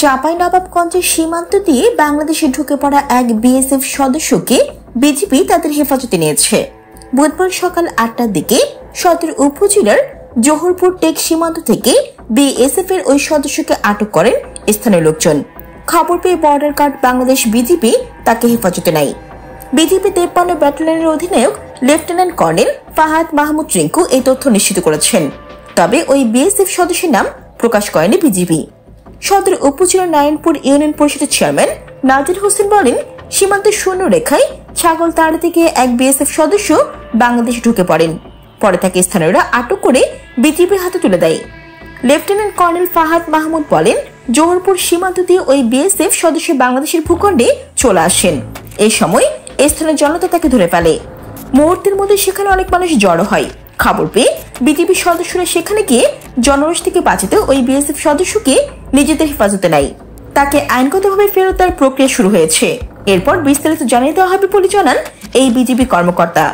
চাঁপাইনবাবগঞ্জের সীমান্ত দিয়ে বাংলাদেশে ঢুকে পড়া এক বিএসএফ সদস্যকে বিজিবি তাদের হেফাজতে নিয়েছে। বুধবার সকাল ৮টার দিকে সদর উপজেলার জোহরপুর টেক সীমান্ত থেকে বিএসএফ এর ওই সদস্যকে আটক করেন স্থানীয় লোকজন। খবর পেয়ে বর্ডার গার্ড বাংলাদেশ বিজিবি তাকে হেফাজতে নেয়। বিজিবি ৫৩ ব্যাটালিয়নের অধিনায়ক লেফটেন্যান্ট কর্নেল ফাহাদ মাহমুদ রিঙ্কু এই তথ্য নিশ্চিত করেছেন। তবে ওই বিএসএফ সদস্যের নাম প্রকাশ করেনি বিজিবি। সদর উপজেলার নারায়ণপুর ইউনিয়ন পরিষদের চেয়ারম্যান নাজির হোসেন বলেন, সীমান্তের শূন্য রেখায় ছাগল তাড়াতে গিয়ে এক বিএসএফ সদস্য বাংলাদেশে ঢুকে পড়েন। পরে তাকে স্থানীয়রা আটক করে বিজিবির হাতে তুলে দেয়। লেফটেন্যান্ট কর্নেল ফাহাদ মাহমুদ বলেন, জোহরপুর সীমান্ত দিয়ে ওই বিএসএফ সদস্য বাংলাদেশের ভূখণ্ডে চলে আসেন। এই সময় স্থানীয় জনতা তাকে ধরে ফেলে। মুহূর্তের মধ্যে সেখানে অনেক মানুষ জড়ো হয়। খবর পেয়ে বিজিবি সদস্যরা সেখানে গিয়ে জনরোষ থেকে বাঁচাতে ওই বিএসএফ সদস্যকে নিজেদের হেফাজতে নেয়। তাকে আইনগতভাবে ফেরত দেওয়ার প্রক্রিয়া শুরু হয়েছে। এরপর বিস্তারিত জানিয়ে দেওয়া হবে বলে জানান এই বিজিবি কর্মকর্তা।